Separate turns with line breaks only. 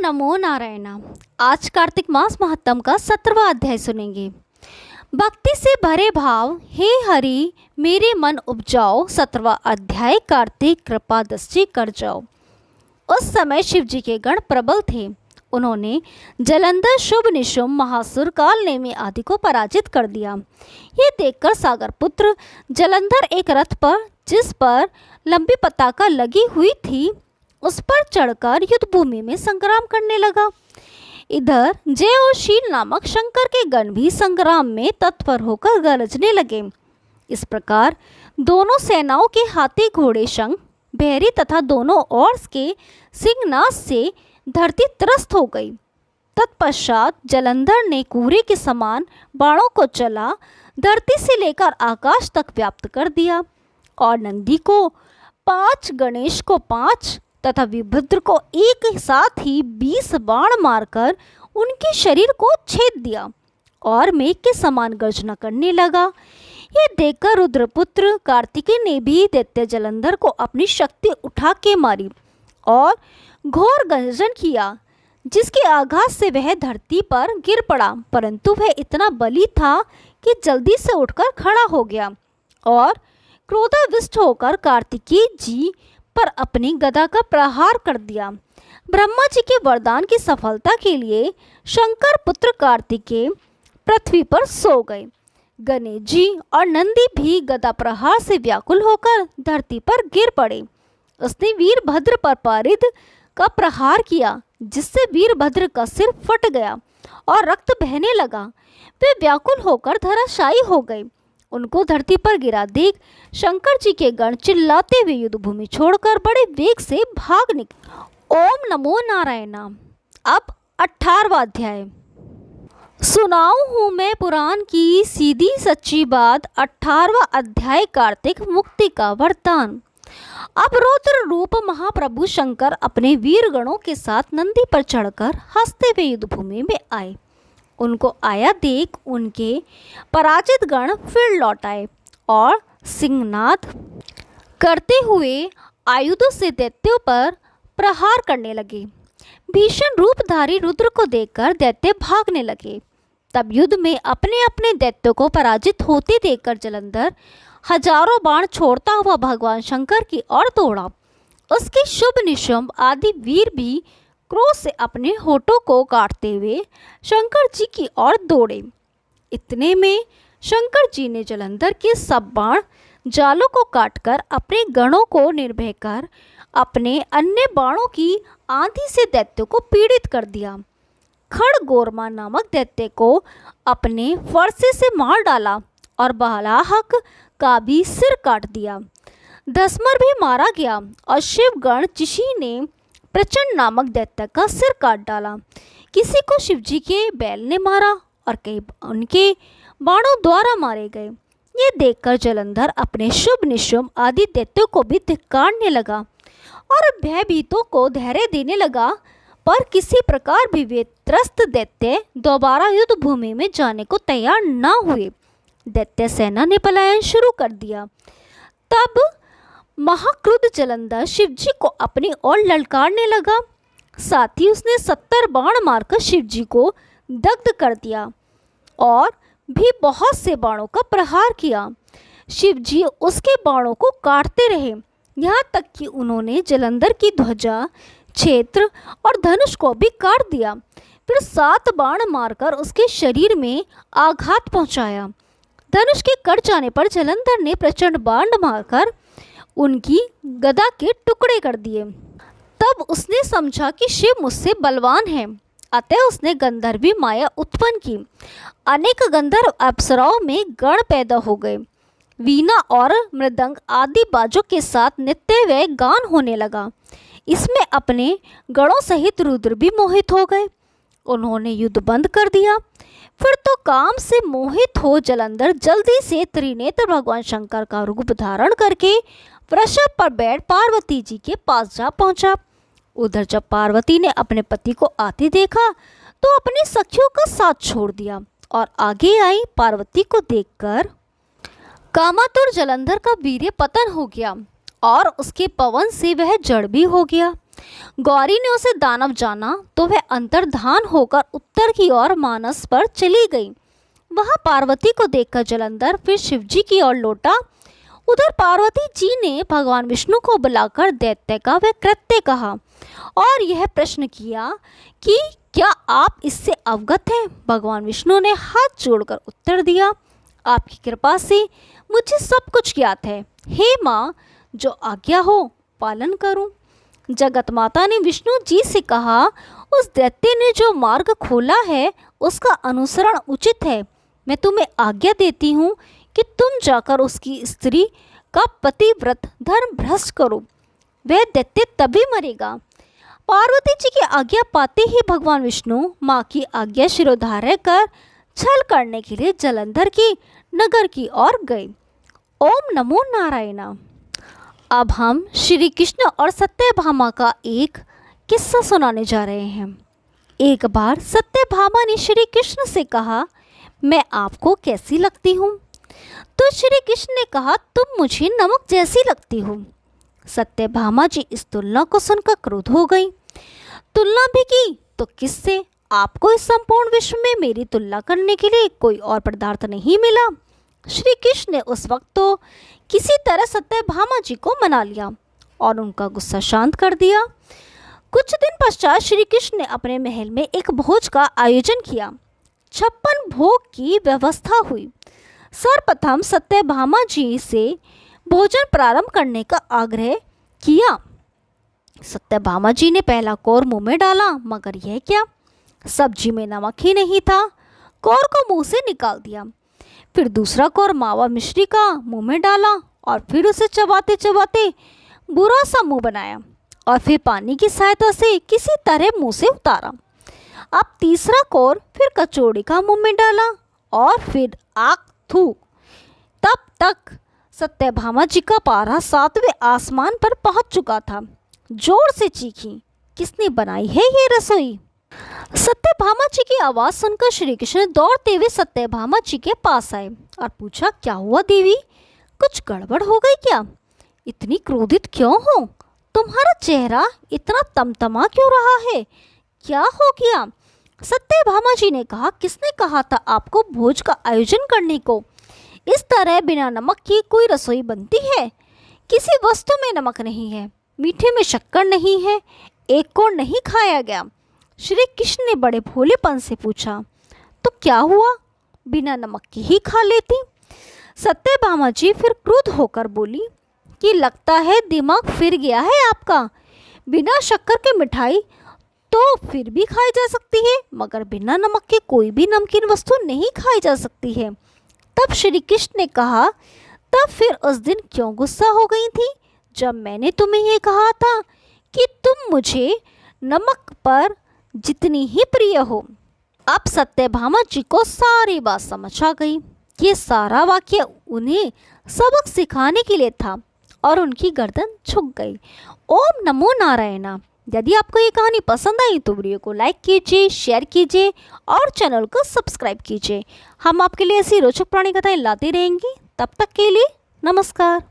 नमो नारायण। आज कार्तिक मास महत्तम का 17वां अध्याय सुनेंगे। भक्ति से भरे भाव हे हरि मेरे मन उपजाओ। 17वां अध्याय कार्तिक कृपा दृष्टि कर जाओ। उस समय शिव जी के गण प्रबल थे। उन्होंने जलंधर, शुभ, निशुंभ, महासुर, कालनेमी आदि को पराजित कर दिया। ये देखकर सागर पुत्र जलंधर एक रथ पर, जिस पर लंबी पताका लगी हुई थी, उस पर चढ़कर युद्ध भूमि में संग्राम करने लगा। इधर जय और शील नामक शंकर के गण भी संग्राम में तत्पर होकर गरजने लगे। इस प्रकार दोनों सेनाओं के हाथी, घोड़े, शंख, बहरी तथा दोनों ओर के सिंहनाद से धरती त्रस्त हो गई। तत्पश्चात जलंधर ने कुरे के समान बाणों को चला धरती से लेकर आकाश तक व्याप्त कर दिया और नंदी को 5, गणेश को 5 तथा वीरभद्र को एक साथ ही 20 बाण मारकर उनके शरीर को छेद दिया और मेघ के समान गर्जना करने लगा। यह देखकर रुद्रपुत्र कार्तिकेय ने भी दैत्य जलंधर को अपनी शक्ति उठा के मारी और घोर गर्जन किया, जिसके आघात से वह धरती पर गिर पड़ा। परंतु वह इतना बली था कि जल्दी से उठकर खड़ा हो गया और क्रोधाविष्ट होकर कार्तिकेय जी पर अपनी गदा का प्रहार कर दिया। ब्रह्मा जी के वरदान की सफलता के लिए शंकर पुत्र कार्तिकेय पृथ्वी पर सो गए। गणेश जी और नंदी भी गदा प्रहार से व्याकुल होकर धरती पर गिर पड़े। उसने वीरभद्र पर पारिद का प्रहार किया, जिससे वीरभद्र का सिर फट गया और रक्त बहने लगा। वे व्याकुल होकर धराशायी हो गए। उनको धरती पर गिरा देख शंकर जी के गण चिल्लाते हुए युद्ध भूमि छोड़कर बड़े वेग से भाग निकले। ओम नमो नारायण। अब 18वां अध्याय सुनाऊं हूँ मैं पुराण की सीधी सच्ची बात। 18वां अध्याय कार्तिक मुक्ति का वरदान। अब रौद्र रूप महाप्रभु शंकर अपने वीर गणों के साथ नंदी पर चढ़कर हंसते हुए युद्ध भूमि में आए। उनको आया देख उनके पराजित गण फिर लौट आए और सिंहनाद करते हुए आयुधों से दैत्यों पर प्रहार करने लगे। भीषण रूपधारी रुद्र को देखकर दैत्य भागने लगे। तब युद्ध में अपने अपने दैत्यों को पराजित होते देखकर जलंधर हजारों बाण छोड़ता हुआ भगवान शंकर की ओर दौड़ा। उसके शुभ, निशुंभ आदि वीर भी क्रोध से अपने होठों को काटते हुए शंकर जी की ओर दौड़े। इतने में शंकर जी ने जलंधर के सब बाण जालों को काटकर अपने गणों को निर्भय कर अपने अन्य बाणों की आंधी से दैत्यों को पीड़ित कर दिया। खड़गोरमा नामक दैत्य को अपने फरसे से मार डाला और बलाहक का भी सिर काट दिया। धसमर भी मारा गया और शिवगण चिशी ने प्रचंड नामक दैत्य का सिर काट डाला। किसी को शिवजी के बैल ने मारा और कई उनके बाणों द्वारा मारे गए। ये देखकर जलंधर अपने शुभ, निशुंभ आदि दैत्यों को भी धिक्कारने लगा और भयभीतों को धैर्य देने लगा, पर किसी प्रकार भी वे त्रस्त दैत्य दोबारा युद्ध भूमि में जाने को तैयार न हुए। दैत्य सेना ने पलायन शुरू कर दिया। तब महाक्रुद्ध जलंधर शिवजी को अपनी ओर ललकारने लगा। साथ ही उसने 70 बाण मारकर शिवजी को दग्ध कर दिया और भी बहुत से बाणों का प्रहार किया। शिवजी उसके बाणों को काटते रहे, यहाँ तक कि उन्होंने जलंधर की ध्वजा, क्षेत्र और धनुष को भी काट दिया। फिर 7 बाण मारकर उसके शरीर में आघात पहुंचाया। धनुष के कट जाने पर जलंधर ने प्रचंड बाण मारकर उनकी गदा के टुकड़े कर दिए। तब उसने समझा कि शिव मुझसे बलवान है, अतः उसने गंधर्वी माया उत्पन्न की। अनेक गंधर्व अप्सराओं में गण पैदा हो गए। वीणा और मृदंग आदि बाजों के साथ नृत्य व गान होने लगा। इसमें अपने गणों सहित रुद्र भी मोहित हो गए। उन्होंने युद्ध बंद कर दिया। फिर तो काम से मोहित हो जलंधर जल्दी से त्रिनेत्र भगवान शंकर का रूप धारण करके वृषभ पर बैठ पार्वती जी के पास जा पहुंचा। उधर जब पार्वती ने अपने पति को आते देखा तो अपनी सखियों का साथ छोड़ दिया और आगे आई। पार्वती को देखकर कामातुर जलंधर का वीर्य पतन हो गया और उसके पवन से वह जड़ भी हो गया। गौरी ने उसे दानव जाना तो वह अंतर्धान होकर उत्तर की ओर मानस पर चली गई। वहां पार्वती को देखकर जलंधर फिर शिवजी की ओर लौटा। उधर पार्वती जी ने भगवान विष्णु को बुलाकर दैत्य का वह कृत्य कहा और यह प्रश्न किया कि क्या आप इससे अवगत हैं। भगवान विष्णु ने हाथ जोड़कर उत्तर दिया, आपकी कृपा से मुझे सब कुछ ज्ञात है। हे माँ, जो आज्ञा हो पालन करूं। जगत माता ने विष्णु जी से कहा, उस दैत्य ने जो मार्ग खोला है उसका अनुसरण उचित है। मैं तुम्हें आज्ञा देती हूँ कि तुम जाकर उसकी स्त्री का पतिव्रत धर्म भ्रष्ट करो, वह दैत्य तभी मरेगा। पार्वती जी की आज्ञा पाते ही भगवान विष्णु माँ की आज्ञा शिरोधार्य कर छल करने के लिए जलंधर की नगर की ओर गए। ओम नमो नारायण। अब हम श्री कृष्ण और सत्यभामा का एक किस्सा सुनाने जा रहे हैं। एक बार सत्यभामा ने श्री कृष्ण से कहा, मैं आपको कैसी लगती हूँ? तो श्री कृष्ण ने कहा, तुम मुझे नमक जैसी लगती हो। सत्यभामा जी इस तुलना को सुनकर क्रोध हो गई। तुलना भी की तो किससे? आपको इस संपूर्ण विश्व में मेरी तुलना करने के लिए कोई और पदार्थ नहीं मिला। श्री कृष्ण ने उस वक्त तो किसी तरह सत्यभामा जी को मना लिया और उनका गुस्सा शांत कर दिया। कुछ दिन पश्चात श्री कृष्ण ने अपने महल में एक भोज का आयोजन किया। 56 भोग की व्यवस्था हुई। सर्वप्रथम सत्यभामा जी से भोजन प्रारंभ करने का आग्रह किया। सत्यभामा जी ने पहला कौर मुंह में डाला, मगर यह क्या, सब्जी में नमक ही नहीं था। कौर को मुंह से निकाल दिया। फिर दूसरा कौर मावा मिश्री का मुंह में डाला और फिर उसे चबाते चबाते बुरा सा मुंह बनाया और फिर पानी की सहायता से किसी तरह मुंह से उतारा। अब तीसरा कौर फिर कचौड़ी का मुंह में डाला और फिर आग थूक। तब तक सत्यभामा जी का पारा 7वें आसमान पर पहुंच चुका था। जोर से चीखी, किसने बनाई है ये रसोई? सत्यभामा जी की आवाज सुनकर श्री कृष्ण दौड़ते हुए सत्यभामा जी के पास आए और पूछा, क्या हुआ देवी, कुछ गड़बड़ हो गई क्या? इतनी क्रोधित क्यों हो? तुम्हारा चेहरा इतना तमतमा क्यों रहा है? क्या हो गया? सत्यभामा जी ने कहा, किसने कहा था आपको भोज का आयोजन करने को? इस तरह बिना नमक की कोई रसोई बनती है? किसी वस्तु में नमक नहीं है, मीठे में शक्कर नहीं है, एक को नहीं खाया गया। श्री कृष्ण ने बड़े भोलेपन से पूछा, तो क्या हुआ, बिना नमक की ही खा लेती? सत्यभामा जी फिर क्रुद्ध होकर बोली कि लगता है दिमाग फिर गया है आपका। बिना शक्कर के मिठाई तो फिर भी खाई जा सकती है, मगर बिना नमक के कोई भी नमकीन वस्तु नहीं खाई जा सकती है। तब श्री कृष्ण ने कहा, तब फिर उस दिन क्यों गुस्सा हो गई थी जब मैंने तुम्हें ये कहा था कि तुम मुझे नमक पर जितनी ही प्रिय हो? अब सत्यभामा जी को सारी बात समझ आ गई। ये सारा वाक्य उन्हें सबक सिखाने के लिए था और उनकी गर्दन झुक गई। ओम नमो नारायण। यदि आपको ये कहानी पसंद आई तो वीडियो को लाइक कीजिए, शेयर कीजिए और चैनल को सब्सक्राइब कीजिए। हम आपके लिए ऐसी रोचक पुरानी कथाएं लाते रहेंगे। तब तक के लिए नमस्कार।